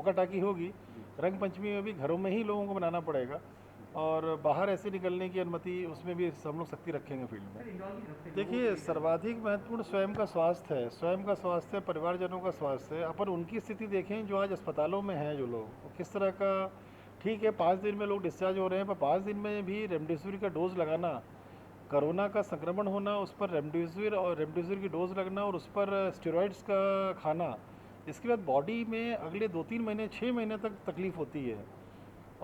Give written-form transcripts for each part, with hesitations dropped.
ठोका टाकी होगी। रंग पंचमी में भी घरों में ही लोगों को मनाना पड़ेगा और बाहर ऐसे निकलने की अनुमति उसमें भी हम लोग सख्ती रखेंगे फील्ड में। देखिए, सर्वाधिक महत्वपूर्ण स्वयं का स्वास्थ्य है, स्वयं का स्वास्थ्य है, परिवारजनों का स्वास्थ्य है। अपन उनकी स्थिति देखें जो आज अस्पतालों में हैं, जो लोग किस तरह का, ठीक है 5 दिन में लोग डिस्चार्ज हो रहे हैं, पर 5 दिन में भी रेमडेसिविर का डोज लगाना, कोरोना का संक्रमण होना, उस पर रेमडेसिविर की डोज लगना और उस पर स्टेरॉइड्स का खाना, इसके बाद बॉडी में अगले 2-3 महीने 6 महीने तक तकलीफ़ होती है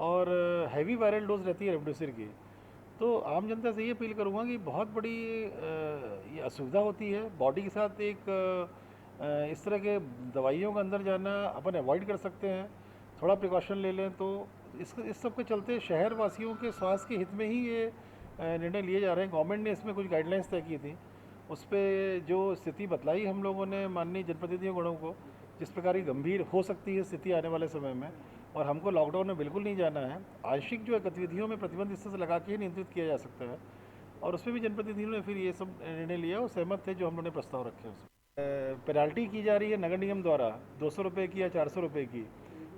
और हैवी वायरल डोज रहती है रेमडेसिविर की। तो आम जनता से ये अपील करूँगा कि बहुत बड़ी ये असुविधा होती है बॉडी के साथ। एक इस तरह के दवाइयों का अंदर जाना अपन अवॉइड कर सकते हैं, थोड़ा प्रिकॉशन ले लें तो। इस सब के चलते शहर वासियों के स्वास्थ्य के हित में ही ये निर्णय लिए जा रहे हैं। गवर्नमेंट ने इसमें कुछ गाइडलाइंस तय की थी, उस पर जो स्थिति बतलाई हम लोगों ने माननीय जनप्रतिनिधियों गणों को, जिस प्रकार की गंभीर हो सकती है स्थिति आने वाले समय में, और हमको लॉकडाउन में बिल्कुल नहीं जाना है। आंशिक जो गतिविधियों में प्रतिबंध इस तरह से लगा के ही नियंत्रित किया जा सकता है, और उसमें भी जनप्रतिनिधियों ने फिर ये सब निर्णय लिया और सहमत थे जो हम लोगों ने प्रस्ताव रखे उसमें। पेनाल्टी की जा रही है नगर निगम द्वारा 200 रुपये की या 400 रुपये की,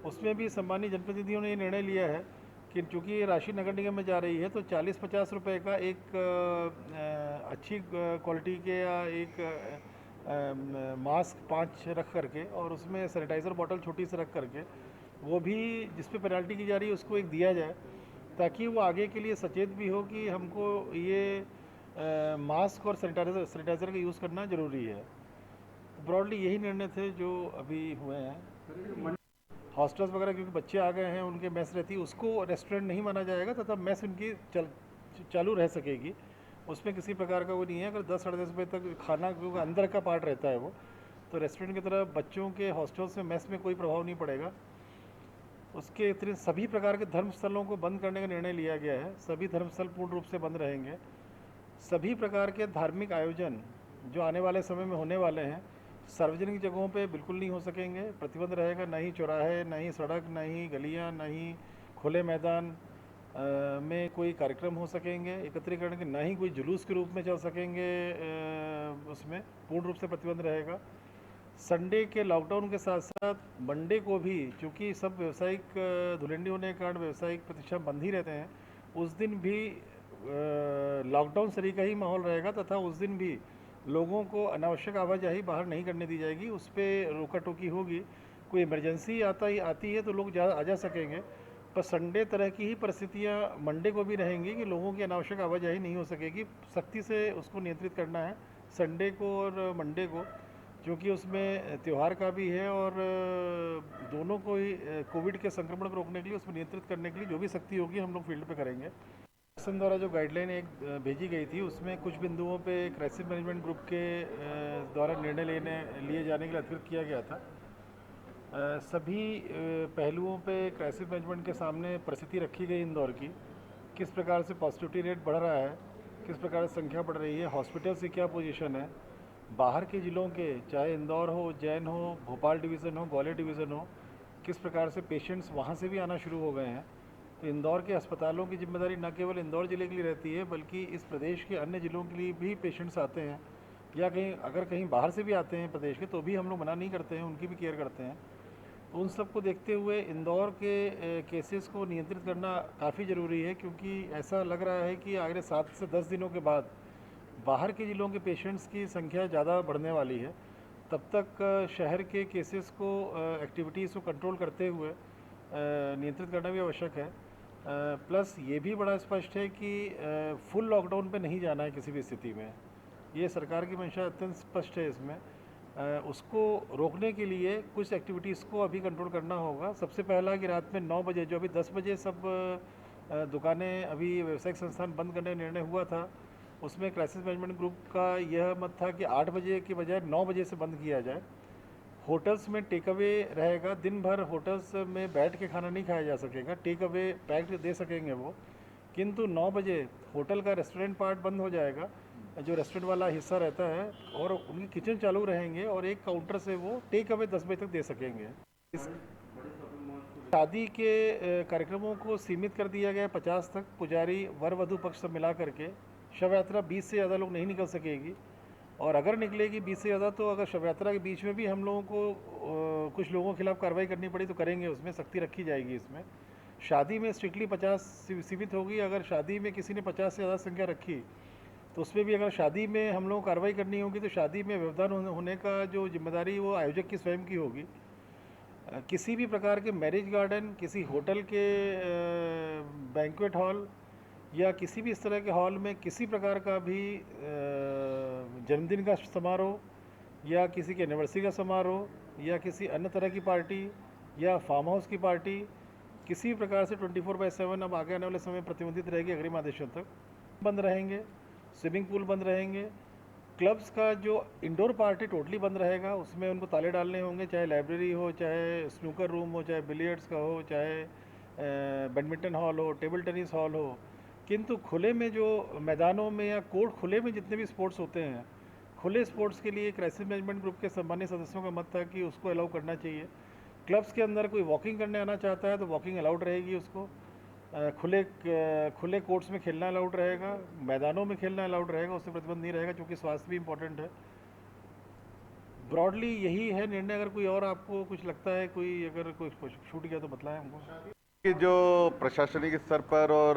उसमें भी सम्मानित जनप्रतिनिधियों ने ये निर्णय लिया है कि चूँकि ये राशि नगर निगम में जा रही है तो 40-50 रुपये का एक अच्छी क्वालिटी के या एक मास्क 5 रख करके और उसमें सैनिटाइज़र बॉटल छोटी सी रख करके, वो भी जिस पे पेनल्टी की जा रही है उसको एक दिया जाए, ताकि वो आगे के लिए सचेत भी हो कि हमको ये मास्क और सैनिटाइज़र का यूज़ करना ज़रूरी है। ब्रॉडली यही निर्णय थे जो अभी हुए हैं। हॉस्टल्स वगैरह क्योंकि बच्चे आ गए हैं, उनके मेस रहती है, उसको रेस्टोरेंट नहीं माना जाएगा तथा मेस उनकी चालू रह सकेगी, उसमें किसी प्रकार का वो नहीं है। अगर 10-10:30 बजे तक खाना, क्योंकि अंदर का पार्ट रहता है वो, तो रेस्टोरेंट की तरह बच्चों के हॉस्टल्स में मेस में कोई प्रभाव नहीं पड़ेगा। उसके अतिरिक्त सभी प्रकार के धर्मस्थलों को बंद करने का निर्णय लिया गया है, सभी धर्मस्थल पूर्ण रूप से बंद रहेंगे। सभी प्रकार के धार्मिक आयोजन जो आने वाले समय में होने वाले हैं सार्वजनिक जगहों पे बिल्कुल नहीं हो सकेंगे, प्रतिबंध रहेगा। ना ही चौराहे, ना ही सड़क, ना ही गलियां, ना ही खुले मैदान में कोई कार्यक्रम हो सकेंगे एकत्रीकरण के, ना ही कोई जुलूस के रूप में चल सकेंगे। उसमें पूर्ण रूप से प्रतिबंध रहेगा। संडे के लॉकडाउन के साथ साथ मंडे को भी, चूँकि सब व्यावसायिक धुलंडी होने के कारण व्यावसायिक प्रतिष्ठान बंद ही रहते हैं, उस दिन भी लॉकडाउन सरी का ही माहौल रहेगा तथा उस दिन भी लोगों को अनावश्यक आवाजाही बाहर नहीं करने दी जाएगी। उस पर रोका टोकी होगी। कोई इमरजेंसी आती है तो लोग आ जा सकेंगे, पर संडे तरह की ही परिस्थितियां मंडे को भी रहेंगी कि लोगों की अनावश्यक आवाजाही नहीं हो सकेगी। सख्ती से उसको नियंत्रित करना है संडे को और मंडे को, क्योंकि उसमें त्यौहार का भी है और दोनों को ही कोविड के संक्रमण को रोकने के लिए, उसमें नियंत्रित करने के लिए जो भी सख्ती होगी हम लोग फील्ड पे करेंगे। शासन द्वारा जो गाइडलाइन एक भेजी गई थी उसमें कुछ बिंदुओं पे क्राइसिस मैनेजमेंट ग्रुप के द्वारा निर्णय लिए जाने के लिए अधिकृत किया गया था। सभी पहलुओं पे क्राइसिस मैनेजमेंट के सामने परिस्थिति रखी गई इंदौर की, किस प्रकार से पॉजिटिविटी रेट बढ़ रहा है, किस प्रकार से संख्या बढ़ रही है, हॉस्पिटल्स की क्या पोजीशन है, बाहर के ज़िलों के चाहे इंदौर हो, उज्जैन हो, भोपाल डिवीज़न हो, ग्वालियर डिवीज़न हो, किस प्रकार से पेशेंट्स वहाँ से भी आना शुरू हो गए हैं। तो इंदौर के अस्पतालों की जिम्मेदारी न केवल इंदौर ज़िले के लिए रहती है, बल्कि इस प्रदेश के अन्य ज़िलों के लिए भी पेशेंट्स आते हैं, या अगर कहीं बाहर से भी आते हैं प्रदेश के, तो भी हम लोग मना नहीं करते हैं, उनकी भी केयर करते हैं। तो उन सब को देखते हुए इंदौर के केसेस को नियंत्रित करना काफ़ी ज़रूरी है, क्योंकि ऐसा लग रहा है कि अगले 7 से 10 दिनों के बाद बाहर के ज़िलों के पेशेंट्स की संख्या ज़्यादा बढ़ने वाली है। तब तक शहर के केसेस को, एक्टिविटीज़ को कंट्रोल करते हुए नियंत्रित करना भी आवश्यक है। प्लस ये भी बड़ा स्पष्ट है कि फुल लॉकडाउन पे नहीं जाना है किसी भी स्थिति में, ये सरकार की मंशा अत्यंत स्पष्ट है इसमें। उसको रोकने के लिए कुछ एक्टिविटीज़ को अभी कंट्रोल करना होगा। सबसे पहला कि रात में 9 बजे, जो अभी 10 बजे सब दुकानें, अभी व्यावसायिक संस्थान बंद करने का निर्णय हुआ था, उसमें क्राइसिस मैनेजमेंट ग्रुप का यह मत था कि 8 बजे के बजाय 9 बजे से बंद किया जाए। होटल्स में टेक अवे रहेगा, दिन भर होटल्स में बैठ के खाना नहीं खाया जा सकेगा, टेक अवे पैक्ड दे सकेंगे वो, किंतु 9 बजे होटल का रेस्टोरेंट पार्ट बंद हो जाएगा, जो रेस्टोरेंट वाला हिस्सा रहता है, और उनकी किचन चालू रहेंगे और एक काउंटर से वो टेक अवे 10 बजे तक दे सकेंगे। शादी के कार्यक्रमों को सीमित कर दिया गया 50 तक, पुजारी वर वधु पक्ष सब मिला करके। शव यात्रा 20 से ज़्यादा लोग नहीं निकल सकेगी। और अगर निकलेगी 20 से ज़्यादा तो अगर शव यात्रा के बीच में भी हम लोगों को कुछ लोगों के खिलाफ कार्रवाई करनी पड़ी तो करेंगे, उसमें सख्ती रखी जाएगी। इसमें शादी में स्ट्रिक्टली 50 सीमित होगी। अगर शादी में किसी ने 50 से ज़्यादा संख्या रखी तो उसमें भी अगर शादी में हम लोग कार्रवाई करनी होगी तो शादी में व्यवधान होने का जो जिम्मेदारी वो आयोजक की स्वयं की होगी। किसी भी प्रकार के मैरिज गार्डन, किसी होटल के बैंक्वेट हॉल या किसी भी इस तरह के हॉल में किसी प्रकार का भी जन्मदिन का समारोह या किसी के एनिवर्सरी का समारोह या किसी अन्य तरह की पार्टी या फार्म हाउस की पार्टी किसी भी प्रकार से 24/7 अब आगे आने वाले समय प्रतिबंधित रहेगी अग्रिम आदेशों तक। बंद रहेंगे, स्विमिंग पूल बंद रहेंगे, क्लब्स का जो इंडोर पार्टी टोटली बंद रहेगा, उसमें उनको ताले डालने होंगे, चाहे लाइब्रेरी हो, चाहे स्नूकर रूम हो, चाहे बिलियर्ड्स का हो, चाहे बैडमिंटन हॉल हो, टेबल टेनिस हॉल हो। किंतु खुले में जो मैदानों में या कोर्ट खुले में जितने भी स्पोर्ट्स होते हैं, खुले स्पोर्ट्स के लिए क्राइसिस मैनेजमेंट ग्रुप के सम्मानित सदस्यों का मत था कि उसको अलाउ करना चाहिए। क्लब्स के अंदर कोई वॉकिंग करने आना चाहता है तो वॉकिंग अलाउड रहेगी उसको। खुले कोर्ट्स में खेलना अलाउड रहेगा, मैदानों में खेलना अलाउड रहेगा, उससे प्रतिबंध नहीं रहेगा, क्योंकि स्वास्थ्य भी इम्पोर्टेंट है। ब्रॉडली यही है निर्णय। अगर कोई और आपको कुछ लगता है, कोई अगर कोई छूट गया तो बताएं हमको। कि जो प्रशासनिक स्तर पर और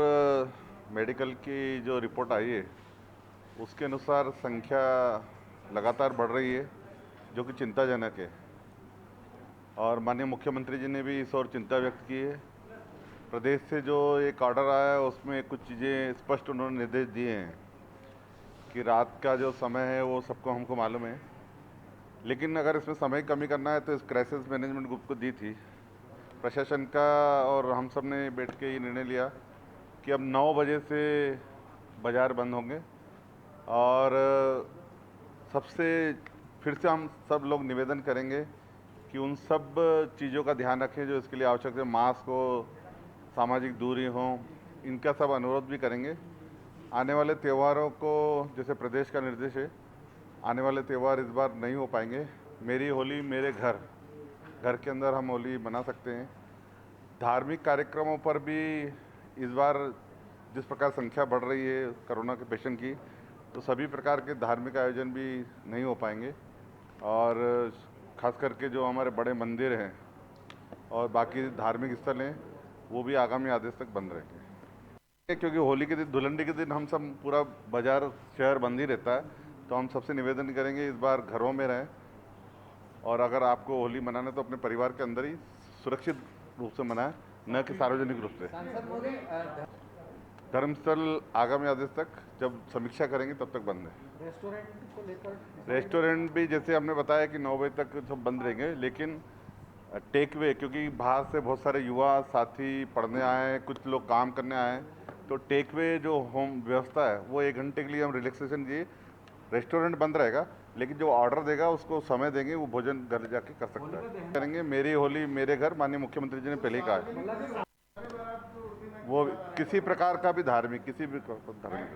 मेडिकल की जो रिपोर्ट आई है उसके अनुसार संख्या लगातार बढ़ रही है, जो कि चिंताजनक है। और माननीय मुख्यमंत्री जी ने भी इस ओर चिंता व्यक्त की है। प्रदेश से जो एक ऑर्डर आया है उसमें कुछ चीज़ें स्पष्ट उन्होंने निर्देश दिए हैं कि रात का जो समय है वो सबको हमको मालूम है, लेकिन अगर इसमें समय कमी करना है तो इस क्राइसिस मैनेजमेंट ग्रुप को दी थी प्रशासन का, और हम सब ने बैठ के ये निर्णय लिया कि अब 9 बजे से बाज़ार बंद होंगे। और सबसे फिर से हम सब लोग निवेदन करेंगे कि उन सब चीज़ों का ध्यान रखें जो इसके लिए आवश्यक है, मास्क हो, सामाजिक दूरी हो, इनका सब अनुरोध भी करेंगे। आने वाले त्योहारों को जैसे प्रदेश का निर्देश है, आने वाले त्यौहार इस बार नहीं हो पाएंगे। मेरी होली मेरे घर के अंदर हम होली मना सकते हैं। धार्मिक कार्यक्रमों पर भी इस बार जिस प्रकार संख्या बढ़ रही है कोरोना के पेशेंट की, तो सभी प्रकार के धार्मिक आयोजन भी नहीं हो पाएंगे। और ख़ास करके जो हमारे बड़े मंदिर हैं और बाकी धार्मिक स्थल हैं वो भी आगामी आदेश तक बंद रहेंगे, क्योंकि होली के दिन, धुलंडी के दिन हम सब पूरा बाज़ार शहर बंद ही रहता है। तो हम सबसे निवेदन करेंगे इस बार घरों में रहें, और अगर आपको होली मनाना है तो अपने परिवार के अंदर ही सुरक्षित रूप से मनाएं, न कि सार्वजनिक रूप से। धर्मस्थल आगामी आदेश तक जब समीक्षा करेंगे तब तक बंद है। रेस्टोरेंट को लेकर, रेस्टोरेंट भी जैसे हमने बताया कि 9 बजे तक सब बंद रहेंगे, लेकिन टेक वे, क्योंकि बाहर से बहुत सारे युवा साथी पढ़ने आए हैं, कुछ लोग काम करने आए हैं, तो टेक वे जो होम व्यवस्था है वो 1 घंटे के लिए हम रिलैक्सेशन दिए। रेस्टोरेंट बंद रहेगा, लेकिन जो ऑर्डर देगा उसको समय देंगे, वो भोजन घर जाके कर सकता है। करेंगे मेरी होली मेरे घर, माननीय मुख्यमंत्री जी ने पहले ही कहा है। वो किसी प्रकार का भी धार्मिक, किसी भी धार्मिक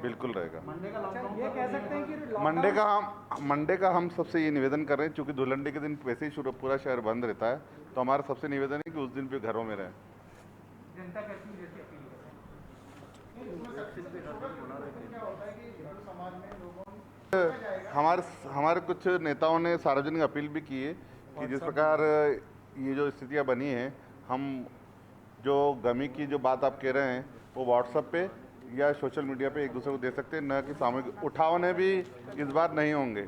बिल्कुल रहेगा। ये कह सकते हैं कि मंडे का हम सबसे ये निवेदन कर रहे हैं, चूँकि धुलंडी के दिन वैसे ही पूरा शहर बंद रहता है, तो हमारा सबसे निवेदन है कि उस दिन भी घरों में रहें। जनता कर्फ्यू जैसी अपील हमारे कुछ नेताओं ने सार्वजनिक अपील भी की है कि जिस प्रकार ये जो स्थितियां बनी हैं, हम जो गमी की जो बात आप कह रहे हैं वो व्हाट्सएप पे या सोशल मीडिया पे एक दूसरे को दे सकते हैं, न कि सामूहिक उठावने भी इस बार नहीं होंगे।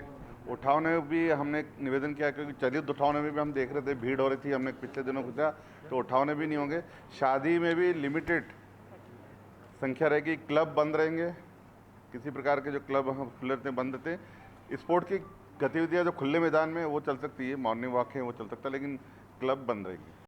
उठावने भी हमने निवेदन किया, क्योंकि चलित उठावने में भी हम देख रहे थे भीड़ हो रही थी, हमने पिछले दिनों पूछा, तो उठावने भी नहीं होंगे। शादी में भी लिमिटेड संख्या रहेगी। क्लब बंद रहेंगे, किसी प्रकार के जो क्लब हम खुले रहते बंद रहते। स्पोर्ट की गतिविधियाँ जो खुले मैदान में वो चल सकती है, मॉर्निंग वॉक है वो चल सकता है, लेकिन क्लब बंद रहेगी।